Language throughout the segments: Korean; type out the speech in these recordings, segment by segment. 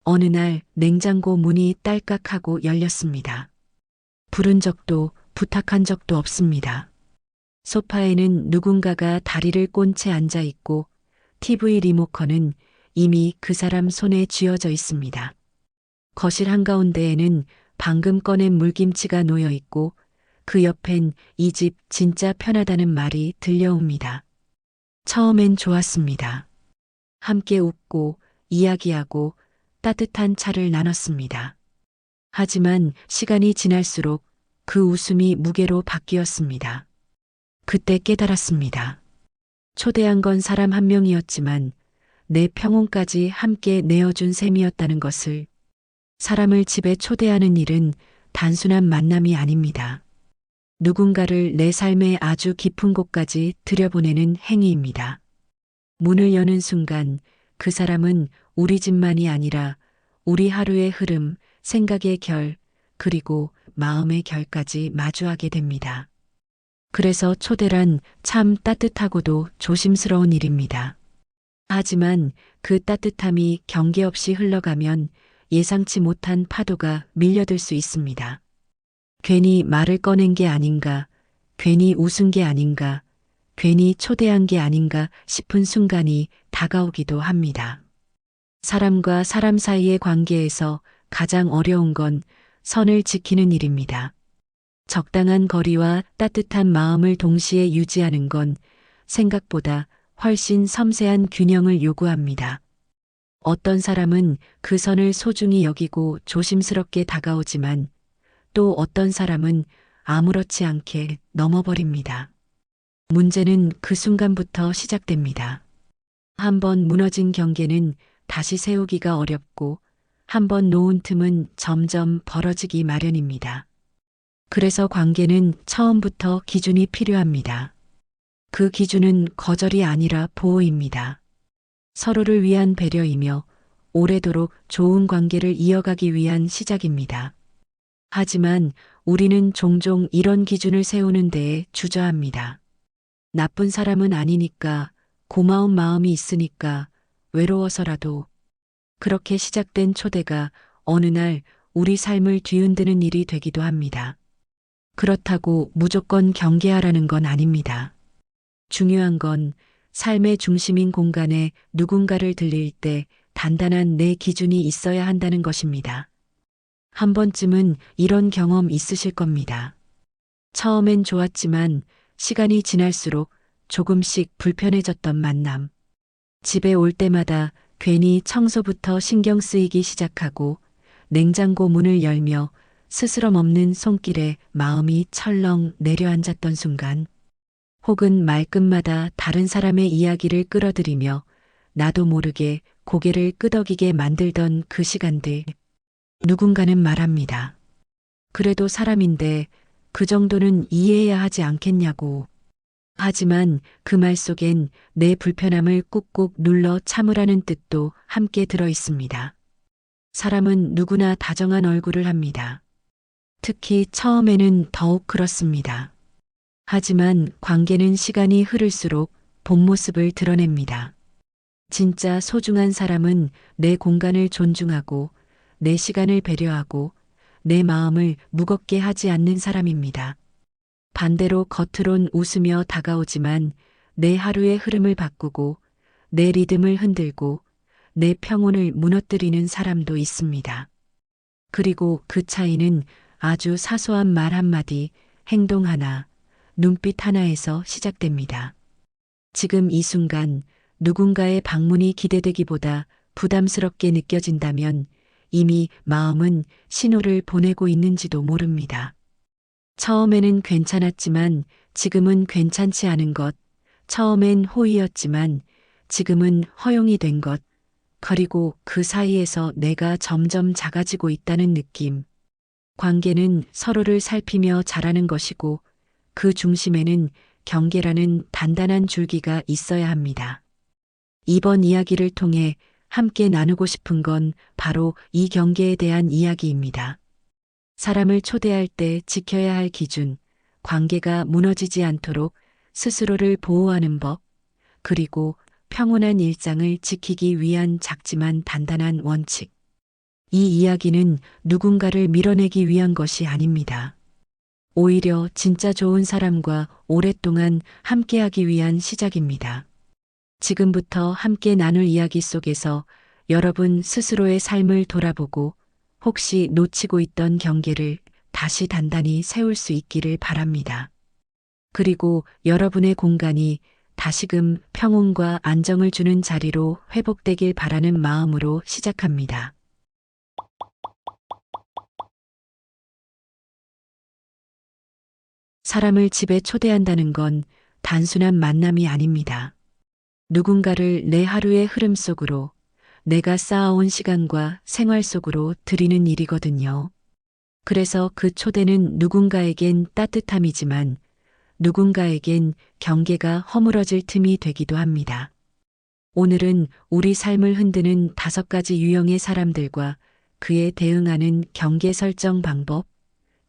어느 날 냉장고 문이 딸깍하고 열렸습니다. 부른 적도 부탁한 적도 없습니다. 소파에는 누군가가 다리를 꼰 채 앉아 있고 TV 리모컨은 이미 그 사람 손에 쥐어져 있습니다. 거실 한가운데에는 방금 꺼낸 물김치가 놓여 있고 그 옆엔 이 집 진짜 편하다는 말이 들려옵니다. 처음엔 좋았습니다. 함께 웃고 이야기하고 따뜻한 차를 나눴습니다. 하지만 시간이 지날수록 그 웃음이 무게로 바뀌었습니다. 그때 깨달았습니다. 초대한 건 사람 한 명이었지만 내 평온까지 함께 내어준 셈이었다는 것을. 사람을 집에 초대하는 일은 단순한 만남이 아닙니다. 누군가를 내 삶의 아주 깊은 곳까지 들여보내는 행위입니다. 문을 여는 순간 그 사람은 우리 집만이 아니라 우리 하루의 흐름, 생각의 결, 그리고 마음의 결까지 마주하게 됩니다. 그래서 초대란 참 따뜻하고도 조심스러운 일입니다. 하지만 그 따뜻함이 경계 없이 흘러가면 예상치 못한 파도가 밀려들 수 있습니다. 괜히 말을 꺼낸 게 아닌가, 괜히 웃은 게 아닌가, 괜히 초대한 게 아닌가 싶은 순간이 다가오기도 합니다. 사람과 사람 사이의 관계에서 가장 어려운 건 선을 지키는 일입니다. 적당한 거리와 따뜻한 마음을 동시에 유지하는 건 생각보다 훨씬 섬세한 균형을 요구합니다. 어떤 사람은 그 선을 소중히 여기고 조심스럽게 다가오지만 또 어떤 사람은 아무렇지 않게 넘어버립니다. 문제는 그 순간부터 시작됩니다. 한번 무너진 경계는 다시 세우기가 어렵고 한번 놓은 틈은 점점 벌어지기 마련입니다. 그래서 관계는 처음부터 기준이 필요합니다. 그 기준은 거절이 아니라 보호입니다. 서로를 위한 배려이며 오래도록 좋은 관계를 이어가기 위한 시작입니다. 하지만 우리는 종종 이런 기준을 세우는 데에 주저합니다. 나쁜 사람은 아니니까, 고마운 마음이 있으니까, 외로워서라도. 그렇게 시작된 초대가 어느 날 우리 삶을 뒤흔드는 일이 되기도 합니다. 그렇다고 무조건 경계하라는 건 아닙니다. 중요한 건 삶의 중심인 공간에 누군가를 들릴 때 단단한 내 기준이 있어야 한다는 것입니다. 한 번쯤은 이런 경험 있으실 겁니다. 처음엔 좋았지만 시간이 지날수록 조금씩 불편해졌던 만남. 집에 올 때마다 괜히 청소부터 신경 쓰이기 시작하고 냉장고 문을 열며 스스럼 없는 손길에 마음이 철렁 내려앉았던 순간. 혹은 말끝마다 다른 사람의 이야기를 끌어들이며 나도 모르게 고개를 끄덕이게 만들던 그 시간들. 누군가는 말합니다. 그래도 사람인데 그 정도는 이해해야 하지 않겠냐고. 하지만 그 말 속엔 내 불편함을 꾹꾹 눌러 참으라는 뜻도 함께 들어 있습니다. 사람은 누구나 다정한 얼굴을 합니다. 특히 처음에는 더욱 그렇습니다. 하지만 관계는 시간이 흐를수록 본 모습을 드러냅니다. 진짜 소중한 사람은 내 공간을 존중하고 내 시간을 배려하고 내 마음을 무겁게 하지 않는 사람입니다. 반대로 겉으론 웃으며 다가오지만 내 하루의 흐름을 바꾸고 내 리듬을 흔들고 내 평온을 무너뜨리는 사람도 있습니다. 그리고 그 차이는 아주 사소한 말 한마디, 행동 하나, 눈빛 하나에서 시작됩니다. 지금 이 순간 누군가의 방문이 기대되기보다 부담스럽게 느껴진다면 이미 마음은 신호를 보내고 있는지도 모릅니다. 처음에는 괜찮았지만 지금은 괜찮지 않은 것, 처음엔 호의였지만 지금은 허용이 된 것, 그리고 그 사이에서 내가 점점 작아지고 있다는 느낌. 관계는 서로를 살피며 자라는 것이고 그 중심에는 경계라는 단단한 줄기가 있어야 합니다. 이번 이야기를 통해 함께 나누고 싶은 건 바로 이 경계에 대한 이야기입니다. 사람을 초대할 때 지켜야 할 기준, 관계가 무너지지 않도록 스스로를 보호하는 법, 그리고 평온한 일상을 지키기 위한 작지만 단단한 원칙. 이 이야기는 누군가를 밀어내기 위한 것이 아닙니다. 오히려 진짜 좋은 사람과 오랫동안 함께하기 위한 시작입니다. 지금부터 함께 나눌 이야기 속에서 여러분 스스로의 삶을 돌아보고 혹시 놓치고 있던 경계를 다시 단단히 세울 수 있기를 바랍니다. 그리고 여러분의 공간이 다시금 평온과 안정을 주는 자리로 회복되길 바라는 마음으로 시작합니다. 사람을 집에 초대한다는 건 단순한 만남이 아닙니다. 누군가를 내 하루의 흐름 속으로, 내가 쌓아온 시간과 생활 속으로 들이는 일이거든요. 그래서 그 초대는 누군가에겐 따뜻함이지만 누군가에겐 경계가 허물어질 틈이 되기도 합니다. 오늘은 우리 삶을 흔드는 5가지 유형의 사람들과 그에 대응하는 경계 설정 방법,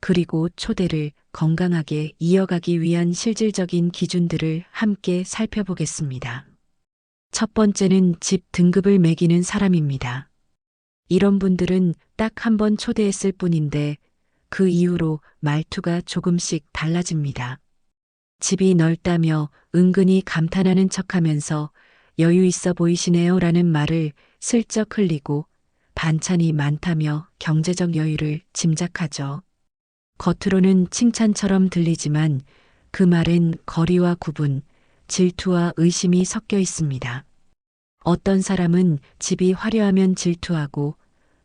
그리고 초대를 건강하게 이어가기 위한 실질적인 기준들을 함께 살펴보겠습니다. 첫 번째는 집 등급을 매기는 사람입니다. 이런 분들은 딱 한 번 초대했을 뿐인데 그 이후로 말투가 조금씩 달라집니다. 집이 넓다며 은근히 감탄하는 척하면서 여유 있어 보이시네요 라는 말을 슬쩍 흘리고 반찬이 많다며 경제적 여유를 짐작하죠. 겉으로는 칭찬처럼 들리지만 그 말엔 거리와 구분, 질투와 의심이 섞여 있습니다. 어떤 사람은 집이 화려하면 질투하고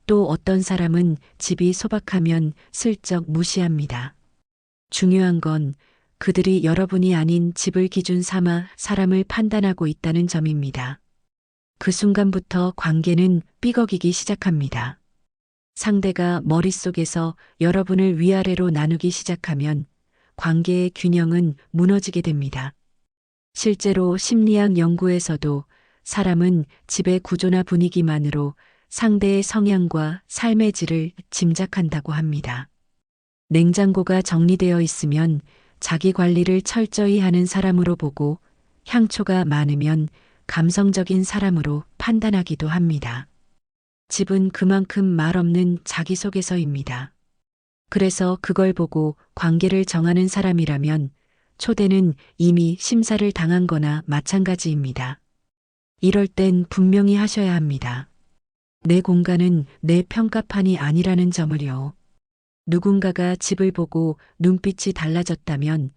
또 어떤 사람은 집이 소박하면 슬쩍 무시합니다. 중요한 건 그들이 여러분이 아닌 집을 기준 삼아 사람을 판단하고 있다는 점입니다. 그 순간부터 관계는 삐걱이기 시작합니다. 상대가 머릿속에서 여러분을 위아래로 나누기 시작하면 관계의 균형은 무너지게 됩니다. 실제로 심리학 연구에서도 사람은 집의 구조나 분위기만으로 상대의 성향과 삶의 질을 짐작한다고 합니다. 냉장고가 정리되어 있으면 자기 관리를 철저히 하는 사람으로 보고 향초가 많으면 감성적인 사람으로 판단하기도 합니다. 집은 그만큼 말 없는 자기소개서입니다. 그래서 그걸 보고 관계를 정하는 사람이라면 초대는 이미 심사를 당한 거나 마찬가지입니다. 이럴 땐 분명히 하셔야 합니다. 내 공간은 내 평가판이 아니라는 점을요. 누군가가 집을 보고 눈빛이 달라졌다면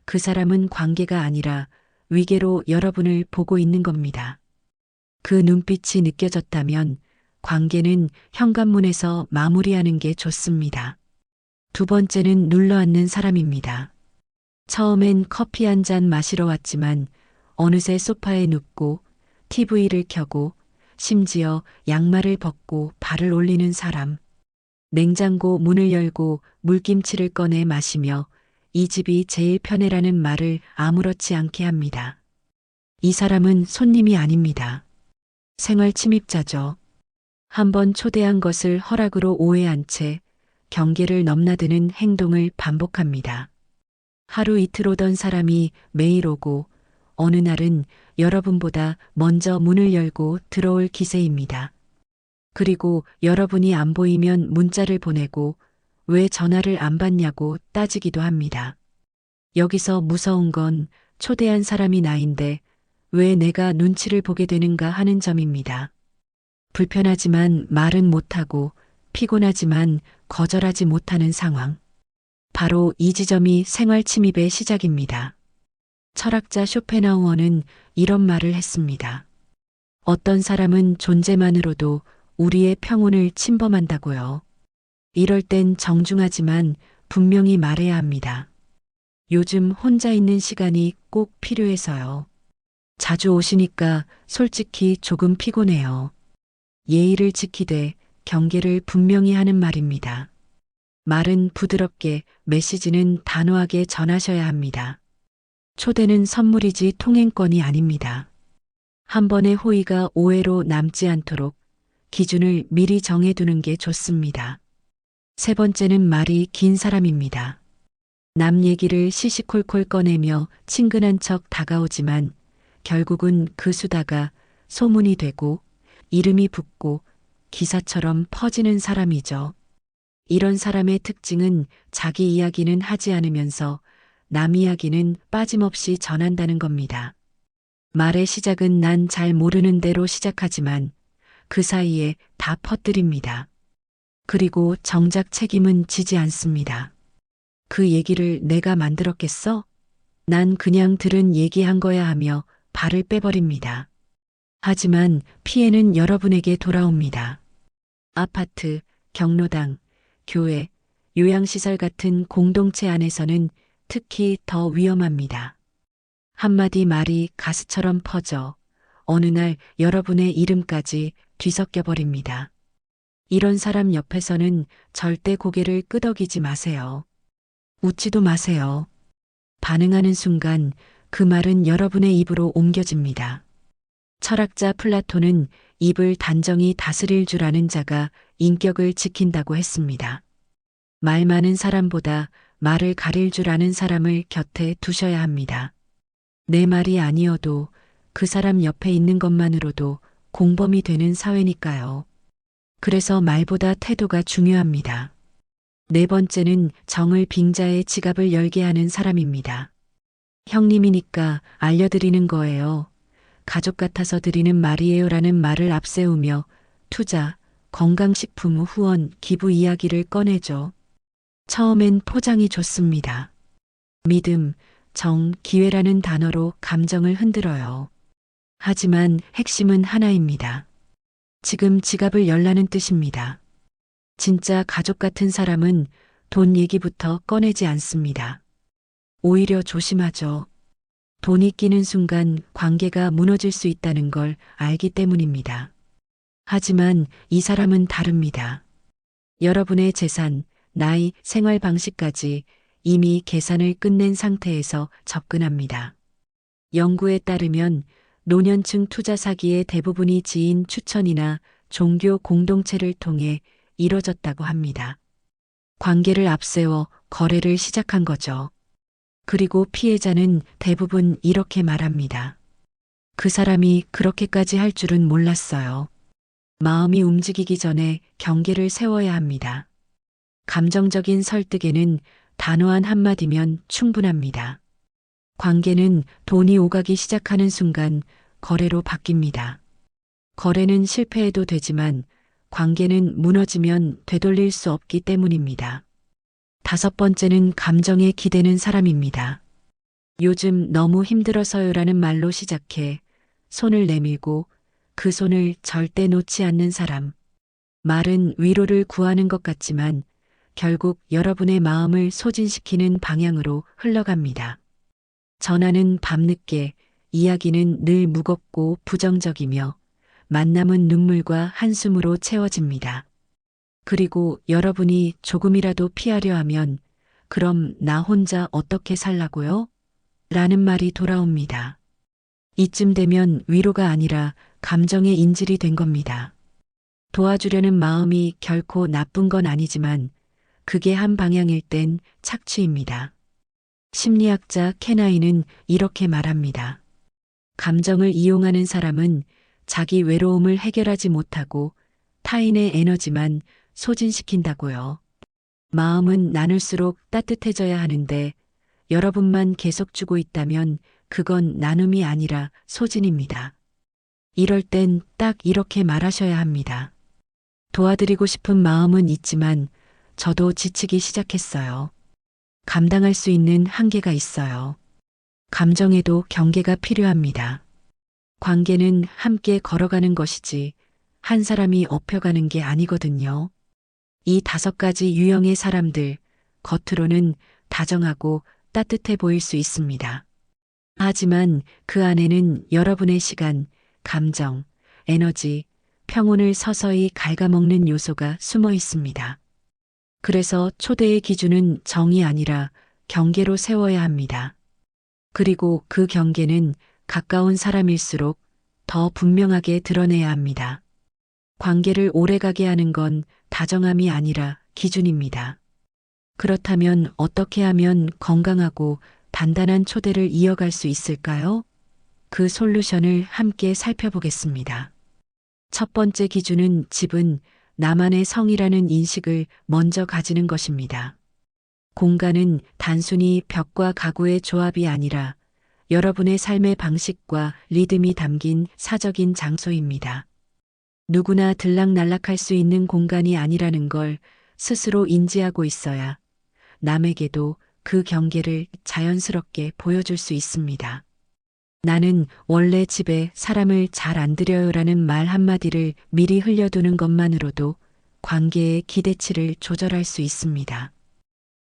그 사람은 관계가 아니라 위계로 여러분을 보고 있는 겁니다. 그 눈빛이 느껴졌다면 관계는 현관문에서 마무리하는 게 좋습니다. 두 번째는 눌러앉는 사람입니다. 처음엔 커피 한 잔 마시러 왔지만 어느새 소파에 눕고 TV를 켜고 심지어 양말을 벗고 발을 올리는 사람. 냉장고 문을 열고 물김치를 꺼내 마시며 이 집이 제일 편해라는 말을 아무렇지 않게 합니다. 이 사람은 손님이 아닙니다. 생활 침입자죠. 한번 초대한 것을 허락으로 오해한 채 경계를 넘나드는 행동을 반복합니다. 하루 이틀 오던 사람이 매일 오고 어느 날은 여러분보다 먼저 문을 열고 들어올 기세입니다. 그리고 여러분이 안 보이면 문자를 보내고 왜 전화를 안 받냐고 따지기도 합니다. 여기서 무서운 건 초대한 사람이 나인데 왜 내가 눈치를 보게 되는가 하는 점입니다. 불편하지만 말은 못하고 피곤하지만 거절하지 못하는 상황. 바로 이 지점이 생활 침입의 시작입니다. 철학자 쇼펜하우어는 이런 말을 했습니다. 어떤 사람은 존재만으로도 우리의 평온을 침범한다고요. 이럴 땐 정중하지만 분명히 말해야 합니다. 요즘 혼자 있는 시간이 꼭 필요해서요. 자주 오시니까 솔직히 조금 피곤해요. 예의를 지키되 경계를 분명히 하는 말입니다. 말은 부드럽게, 메시지는 단호하게 전하셔야 합니다. 초대는 선물이지 통행권이 아닙니다. 한 번의 호의가 오해로 남지 않도록 기준을 미리 정해두는 게 좋습니다. 세 번째는 말이 긴 사람입니다. 남 얘기를 시시콜콜 꺼내며 친근한 척 다가오지만 결국은 그 수다가 소문이 되고 이름이 붙고 기사처럼 퍼지는 사람이죠. 이런 사람의 특징은 자기 이야기는 하지 않으면서 남 이야기는 빠짐없이 전한다는 겁니다. 말의 시작은 난 잘 모르는 대로 시작하지만 그 사이에 다 퍼뜨립니다. 그리고 정작 책임은 지지 않습니다. 그 얘기를 내가 만들었겠어? 난 그냥 들은 얘기한 거야 하며 발을 빼버립니다. 하지만 피해는 여러분에게 돌아옵니다. 아파트, 경로당, 교회, 요양시설 같은 공동체 안에서는 특히 더 위험합니다. 한마디 말이 가스처럼 퍼져 어느 날 여러분의 이름까지 뒤섞여 버립니다. 이런 사람 옆에서는 절대 고개를 끄덕이지 마세요. 웃지도 마세요. 반응하는 순간 그 말은 여러분의 입으로 옮겨집니다. 철학자 플라톤은 입을 단정히 다스릴 줄 아는 자가 인격을 지킨다고 했습니다. 말 많은 사람보다 말을 가릴 줄 아는 사람을 곁에 두셔야 합니다. 내 말이 아니어도 그 사람 옆에 있는 것만으로도 공범이 되는 사회니까요. 그래서 말보다 태도가 중요합니다. 네 번째는 정을 빙자해 지갑을 열게 하는 사람입니다. 형님이니까 알려드리는 거예요. 가족 같아서 드리는 말이에요라는 말을 앞세우며 투자, 건강식품 후원, 기부 이야기를 꺼내죠. 처음엔 포장이 좋습니다. 믿음, 정, 기회라는 단어로 감정을 흔들어요. 하지만 핵심은 하나입니다. 지금 지갑을 열라는 뜻입니다. 진짜 가족 같은 사람은 돈 얘기부터 꺼내지 않습니다. 오히려 조심하죠. 돈이 끼는 순간 관계가 무너질 수 있다는 걸 알기 때문입니다. 하지만 이 사람은 다릅니다. 여러분의 재산, 나이, 생활 방식까지 이미 계산을 끝낸 상태에서 접근합니다. 연구에 따르면 노년층 투자 사기의 대부분이 지인 추천이나 종교 공동체를 통해 이뤄졌다고 합니다. 관계를 앞세워 거래를 시작한 거죠. 그리고 피해자는 대부분 이렇게 말합니다. 그 사람이 그렇게까지 할 줄은 몰랐어요. 마음이 움직이기 전에 경계를 세워야 합니다. 감정적인 설득에는 단호한 한마디면 충분합니다. 관계는 돈이 오가기 시작하는 순간 거래로 바뀝니다. 거래는 실패해도 되지만 관계는 무너지면 되돌릴 수 없기 때문입니다. 다섯 번째는 감정에 기대는 사람입니다. 요즘 너무 힘들어서요라는 말로 시작해 손을 내밀고 그 손을 절대 놓지 않는 사람. 말은 위로를 구하는 것 같지만 결국 여러분의 마음을 소진시키는 방향으로 흘러갑니다. 전화는 밤늦게, 이야기는 늘 무겁고 부정적이며 만남은 눈물과 한숨으로 채워집니다. 그리고 여러분이 조금이라도 피하려 하면 그럼 나 혼자 어떻게 살라고요? 라는 말이 돌아옵니다. 이쯤 되면 위로가 아니라 감정의 인질이 된 겁니다. 도와주려는 마음이 결코 나쁜 건 아니지만 그게 한 방향일 땐 착취입니다. 심리학자 케나이는 이렇게 말합니다. 감정을 이용하는 사람은 자기 외로움을 해결하지 못하고 타인의 에너지만 소진시킨다고요. 마음은 나눌수록 따뜻해져야 하는데 여러분만 계속 주고 있다면 그건 나눔이 아니라 소진입니다. 이럴 땐 딱 이렇게 말하셔야 합니다. 도와드리고 싶은 마음은 있지만 저도 지치기 시작했어요. 감당할 수 있는 한계가 있어요. 감정에도 경계가 필요합니다. 관계는 함께 걸어가는 것이지 한 사람이 업혀가는 게 아니거든요. 이 5가지 유형의 사람들, 겉으로는 다정하고 따뜻해 보일 수 있습니다. 하지만 그 안에는 여러분의 시간, 감정, 에너지, 평온을 서서히 갉아먹는 요소가 숨어 있습니다. 그래서 초대의 기준은 정이 아니라 경계로 세워야 합니다. 그리고 그 경계는 가까운 사람일수록 더 분명하게 드러내야 합니다. 관계를 오래가게 하는 건 다정함이 아니라 기준입니다. 그렇다면 어떻게 하면 건강하고 단단한 초대를 이어갈 수 있을까요? 그 솔루션을 함께 살펴보겠습니다. 첫 번째 기준은 집은 나만의 성이라는 인식을 먼저 가지는 것입니다. 공간은 단순히 벽과 가구의 조합이 아니라 여러분의 삶의 방식과 리듬이 담긴 사적인 장소입니다. 누구나 들락날락할 수 있는 공간이 아니라는 걸 스스로 인지하고 있어야 남에게도 그 경계를 자연스럽게 보여줄 수 있습니다. 나는 원래 집에 사람을 잘 안 들여요라는 말 한마디를 미리 흘려두는 것만으로도 관계의 기대치를 조절할 수 있습니다.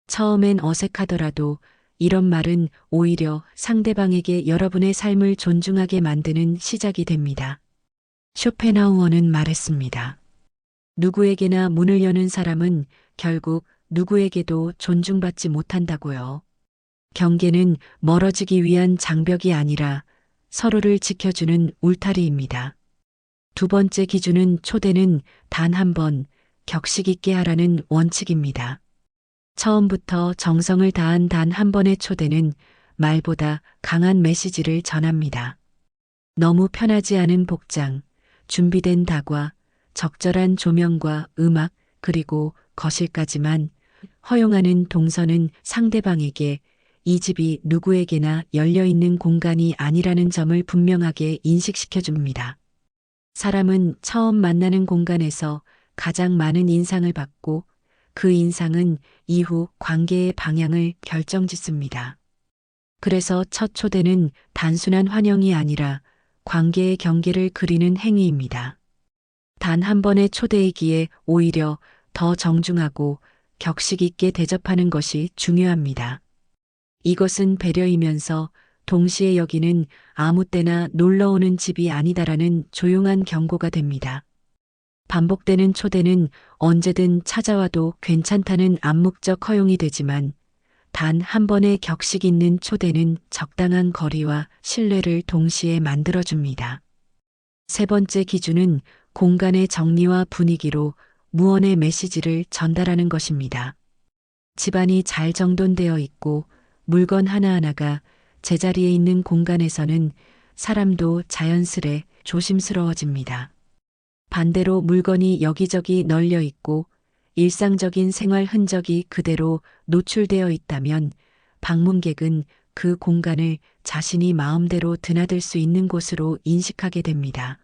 처음엔 어색하더라도 이런 말은 오히려 상대방에게 여러분의 삶을 존중하게 만드는 시작이 됩니다. 쇼펜하우어는 말했습니다. 누구에게나 문을 여는 사람은 결국 누구에게도 존중받지 못한다고요. 경계는 멀어지기 위한 장벽이 아니라 서로를 지켜주는 울타리입니다. 두 번째 기준은 초대는 단 한 번 격식 있게 하라는 원칙입니다. 처음부터 정성을 다한 단 한 번의 초대는 말보다 강한 메시지를 전합니다. 너무 편하지 않은 복장, 준비된 다과, 적절한 조명과 음악, 그리고 거실까지만 허용하는 동선은 상대방에게 이 집이 누구에게나 열려있는 공간이 아니라는 점을 분명하게 인식시켜 줍니다. 사람은 처음 만나는 공간에서 가장 많은 인상을 받고 그 인상은 이후 관계의 방향을 결정짓습니다. 그래서 첫 초대는 단순한 환영이 아니라 관계의 경계를 그리는 행위입니다. 단 한 번의 초대이기에 오히려 더 정중하고 격식 있게 대접하는 것이 중요합니다. 이것은 배려이면서 동시에 여기는 아무 때나 놀러 오는 집이 아니다라는 조용한 경고가 됩니다. 반복되는 초대는 언제든 찾아와도 괜찮다는 암묵적 허용이 되지만 단 한 번의 격식 있는 초대는 적당한 거리와 신뢰를 동시에 만들어줍니다. 세 번째 기준은 공간의 정리와 분위기로 무언의 메시지를 전달하는 것입니다. 집안이 잘 정돈되어 있고 물건 하나하나가 제자리에 있는 공간에서는 사람도 자연스레 조심스러워집니다. 반대로 물건이 여기저기 널려 있고 일상적인 생활 흔적이 그대로 노출되어 있다면 방문객은 그 공간을 자신이 마음대로 드나들 수 있는 곳으로 인식하게 됩니다.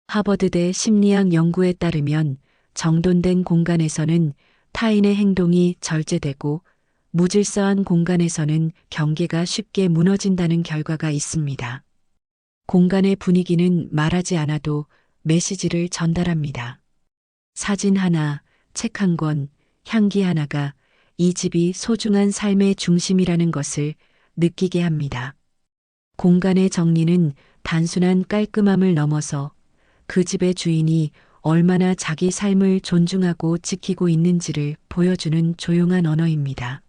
하버드대 심리학 연구에 따르면 정돈된 공간에서는 타인의 행동이 절제되고 무질서한 공간에서는 경계가 쉽게 무너진다는 결과가 있습니다. 공간의 분위기는 말하지 않아도 메시지를 전달합니다. 사진 하나, 책 한 권, 향기 하나가 이 집이 소중한 삶의 중심이라는 것을 느끼게 합니다. 공간의 정리는 단순한 깔끔함을 넘어서 그 집의 주인이 얼마나 자기 삶을 존중하고 지키고 있는지를 보여주는 조용한 언어입니다.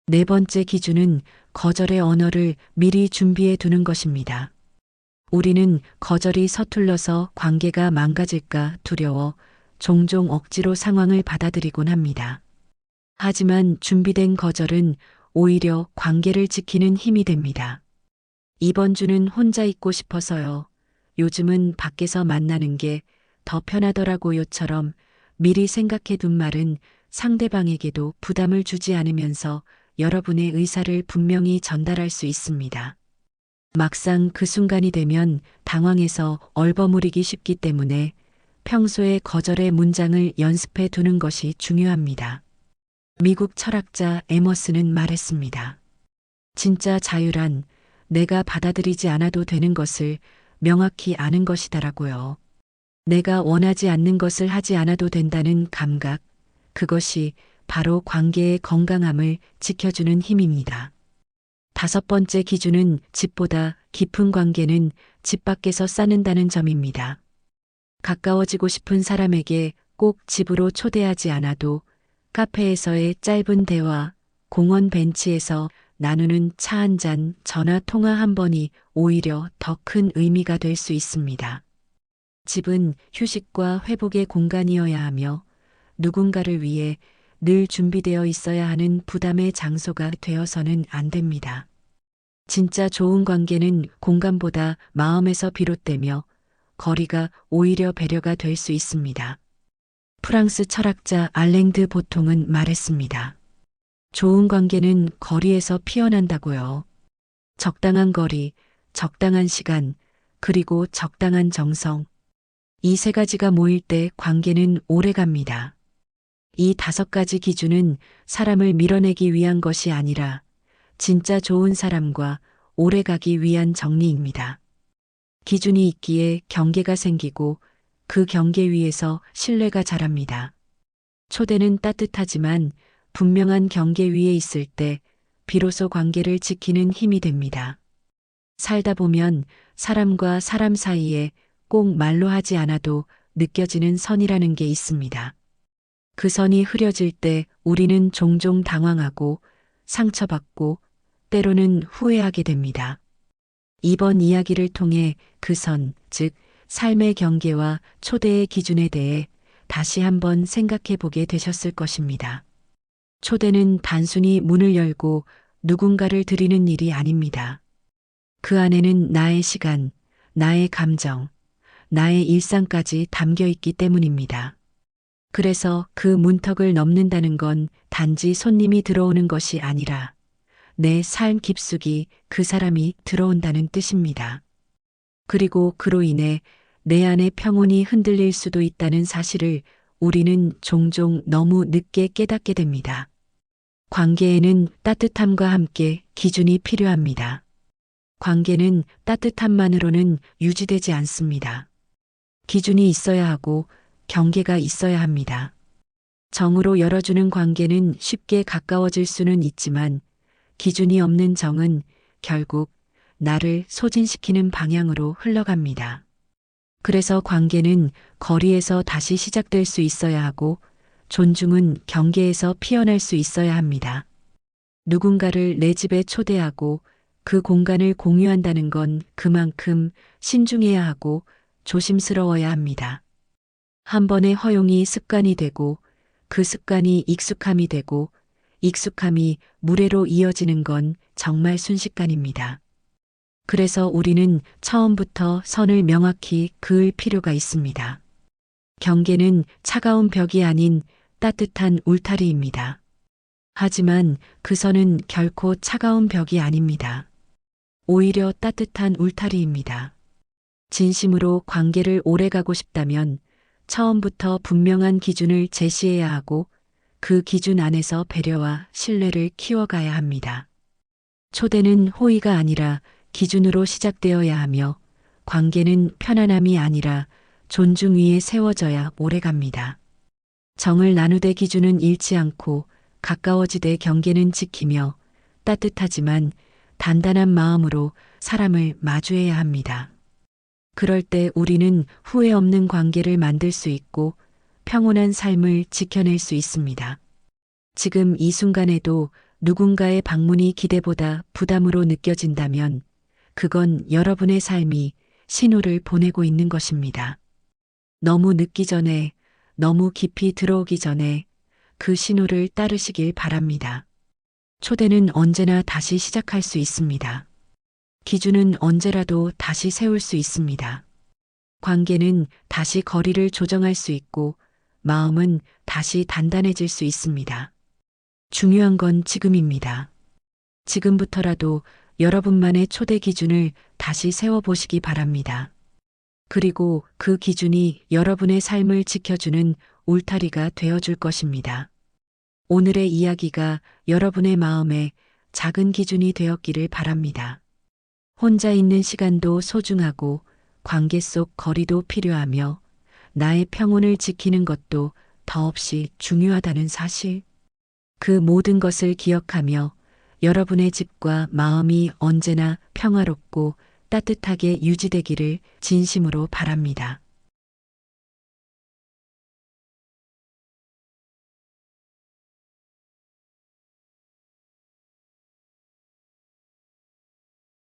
네 번째 기준은 거절의 언어를 미리 준비해 두는 것입니다. 우리는 거절이 서툴러서 관계가 망가질까 두려워 종종 억지로 상황을 받아들이곤 합니다. 하지만 준비된 거절은 오히려 관계를 지키는 힘이 됩니다. 이번 주는 혼자 있고 싶어서요. 요즘은 밖에서 만나는 게 더 편하더라고요처럼 미리 생각해 둔 말은 상대방에게도 부담을 주지 않으면서 여러분의 의사를 분명히 전달할 수 있습니다. 막상 그 순간이 되면 당황해서 얼버무리기 쉽기 때문에 평소에 거절의 문장을 연습해 두는 것이 중요합니다. 미국 철학자 에머슨은 말했습니다. 진짜 자유란 내가 받아들이지 않아도 되는 것을 명확히 아는 것이다라고요. 내가 원하지 않는 것을 하지 않아도 된다는 감각, 그것이 바로 관계의 건강함을 지켜주는 힘입니다. 다섯 번째 기준은 집보다 깊은 관계는 집 밖에서 쌓는다는 점입니다. 가까워지고 싶은 사람에게 꼭 집으로 초대하지 않아도 카페에서의 짧은 대화, 공원 벤치에서 나누는 차 한 잔, 전화 통화 한 번이 오히려 더 큰 의미가 될 수 있습니다. 집은 휴식과 회복의 공간이어야 하며 누군가를 위해 늘 준비되어 있어야 하는 부담의 장소가 되어서는 안 됩니다. 진짜 좋은 관계는 공간보다 마음에서 비롯되며 거리가 오히려 배려가 될 수 있습니다. 프랑스 철학자 알랭드 보통은 말했습니다. 좋은 관계는 거리에서 피어난다고요. 적당한 거리, 적당한 시간, 그리고 적당한 정성. 이 세 가지가 모일 때 관계는 오래 갑니다. 이 5가지 기준은 사람을 밀어내기 위한 것이 아니라 진짜 좋은 사람과 오래 가기 위한 정리입니다. 기준이 있기에 경계가 생기고 그 경계 위에서 신뢰가 자랍니다. 초대는 따뜻하지만 분명한 경계 위에 있을 때 비로소 관계를 지키는 힘이 됩니다. 살다 보면 사람과 사람 사이에 꼭 말로 하지 않아도 느껴지는 선이라는 게 있습니다. 그 선이 흐려질 때 우리는 종종 당황하고 상처받고 때로는 후회하게 됩니다. 이번 이야기를 통해 그 선, 즉 삶의 경계와 초대의 기준에 대해 다시 한번 생각해 보게 되셨을 것입니다. 초대는 단순히 문을 열고 누군가를 들이는 일이 아닙니다. 그 안에는 나의 시간, 나의 감정, 나의 일상까지 담겨 있기 때문입니다. 그래서 그 문턱을 넘는다는 건 단지 손님이 들어오는 것이 아니라 내 삶 깊숙이 그 사람이 들어온다는 뜻입니다. 그리고 그로 인해 내 안의 평온이 흔들릴 수도 있다는 사실을 우리는 종종 너무 늦게 깨닫게 됩니다. 관계에는 따뜻함과 함께 기준이 필요합니다. 관계는 따뜻함만으로는 유지되지 않습니다. 기준이 있어야 하고 경계가 있어야 합니다. 정으로 열어주는 관계는 쉽게 가까워질 수는 있지만 기준이 없는 정은 결국 나를 소진시키는 방향으로 흘러갑니다. 그래서 관계는 거리에서 다시 시작될 수 있어야 하고 존중은 경계에서 피어날 수 있어야 합니다. 누군가를 내 집에 초대하고 그 공간을 공유한다는 건 그만큼 신중해야 하고 조심스러워야 합니다. 한 번의 허용이 습관이 되고 그 습관이 익숙함이 되고 익숙함이 무례로 이어지는 건 정말 순식간입니다. 그래서 우리는 처음부터 선을 명확히 그을 필요가 있습니다. 경계는 차가운 벽이 아닌 따뜻한 울타리입니다. 하지만 그 선은 결코 차가운 벽이 아닙니다. 오히려 따뜻한 울타리입니다. 진심으로 관계를 오래가고 싶다면 처음부터 분명한 기준을 제시해야 하고 그 기준 안에서 배려와 신뢰를 키워가야 합니다. 초대는 호의가 아니라 기준으로 시작되어야 하며 관계는 편안함이 아니라 존중 위에 세워져야 오래갑니다. 정을 나누되 기준은 잃지 않고 가까워지되 경계는 지키며 따뜻하지만 단단한 마음으로 사람을 마주해야 합니다. 그럴 때 우리는 후회 없는 관계를 만들 수 있고 평온한 삶을 지켜낼 수 있습니다. 지금 이 순간에도 누군가의 방문이 기대보다 부담으로 느껴진다면 그건 여러분의 삶이 신호를 보내고 있는 것입니다. 너무 늦기 전에, 너무 깊이 들어오기 전에 그 신호를 따르시길 바랍니다. 초대는 언제나 다시 시작할 수 있습니다. 기준은 언제라도 다시 세울 수 있습니다. 관계는 다시 거리를 조정할 수 있고 마음은 다시 단단해질 수 있습니다. 중요한 건 지금입니다. 지금부터라도 여러분만의 초대 기준을 다시 세워보시기 바랍니다. 그리고 그 기준이 여러분의 삶을 지켜주는 울타리가 되어줄 것입니다. 오늘의 이야기가 여러분의 마음에 작은 기준이 되었기를 바랍니다. 혼자 있는 시간도 소중하고 관계 속 거리도 필요하며 나의 평온을 지키는 것도 더없이 중요하다는 사실. 그 모든 것을 기억하며 여러분의 집과 마음이 언제나 평화롭고 따뜻하게 유지되기를 진심으로 바랍니다.